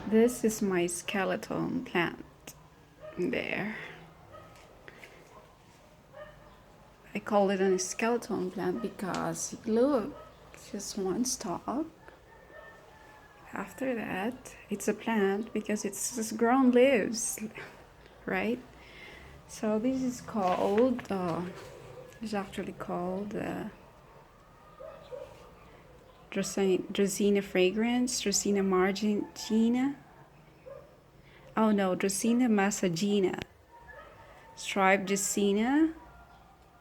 This is my skeleton plant. There. I call it a skeleton plant because look, just one stalk. After that, it's a plant because it's just grown leaves, right? So this is called, it's actually called Dracaena fragrance, Dracaena Massangeana. Oh no, Dracaena Massangeana, striped Dracaena,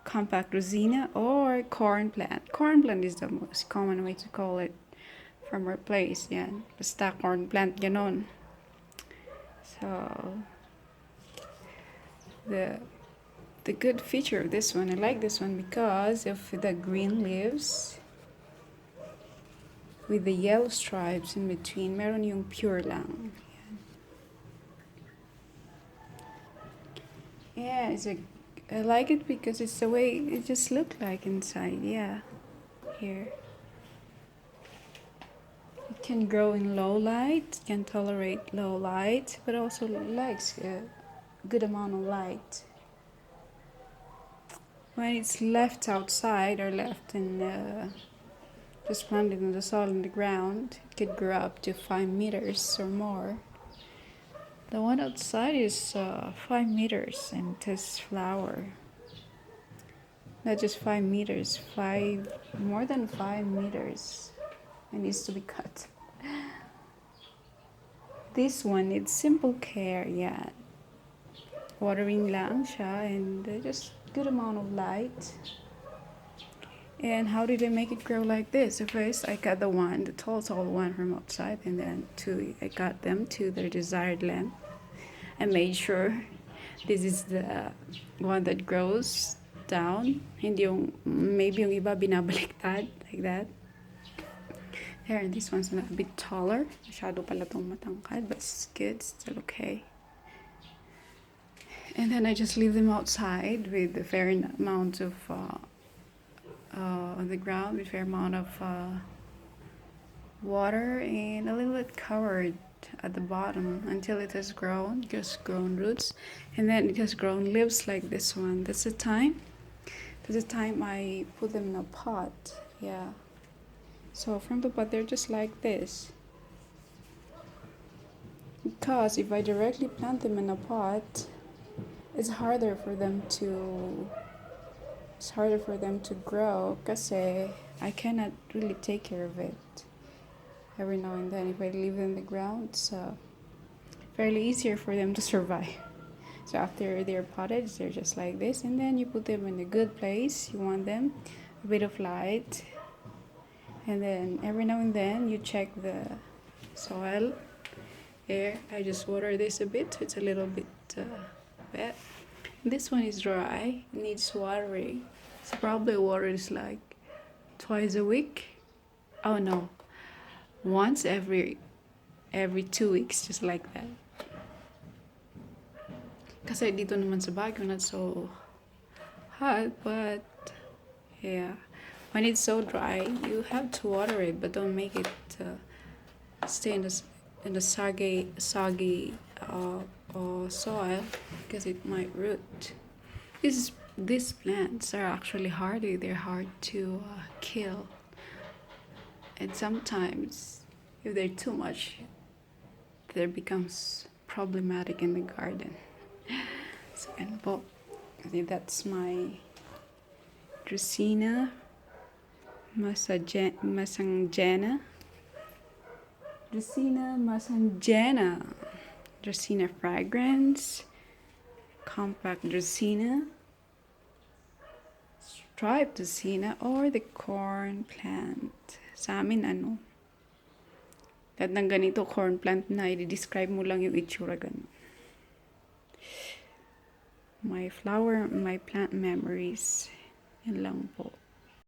compact Dracaena, or corn plant. Corn plant is the most common way to call it from our place. Yan. Basta corn plant, ganon. So, the good feature of this one, I like this one because of the green leaves with the yellow stripes in between. Meron yung pure lang. Yeah, I like it because it's the way it just looked like inside. Yeah, here. It can grow in low light, can tolerate low light, but also likes a good amount of light. When it's left outside or left in just planted in the soil in the ground, it could grow up to 5 meters or more. The one outside is 5 meters and it has flower. Not just 5 meters, more than 5 meters. It needs to be cut. This one, it's simple care, yeah. Watering lang siya and just good amount of light. And how did I make it grow like this? So first, I got the tall one from outside, and then I got them to their desired length. I made sure this is the one that grows down. Hindi yung, maybe yung iba binabaliktad, like that. There, and this one's a bit taller. Masyado pala tong matangkad, but it's good, still okay. And then I just leave them outside with a fair amount of on the ground with a fair amount of water and a little bit covered at the bottom until it has grown, just grown roots, and then it has grown leaves like this one. That's the time I put them in a pot. Yeah. So from the pot, they're just like this. Because if I directly plant them in a pot, it's harder for them to grow kasi I cannot really take care of it. Every now and then, if I leave them in the ground, it's fairly easier for them to survive. So after they're potted, they're just like this, and then you put them in a good place. You want them a bit of light, and then every now and then you check the soil. Here, I just water this a bit. It's a little bit wet. This one is dry, needs watering. So probably water is like twice a week. Oh no, once every 2 weeks, just like that. Kasi dito naman sa Baguio, not so hot, but yeah. When it's so dry, you have to water it, but don't make it stay in the soggy soil because it might root. These plants are actually hardy. They're hard to kill, and sometimes if they're too much, there becomes problematic in the garden. So, and that's my Dracaena Massangeana. Dracaena Massangeana. Dracaena fragrance, compact Dracaena, striped Dracaena, or the corn plant. Sa amin, lahat ng ganito corn plant na i-describe mo lang yung itsura ganun. My plant memories. Yan lang po.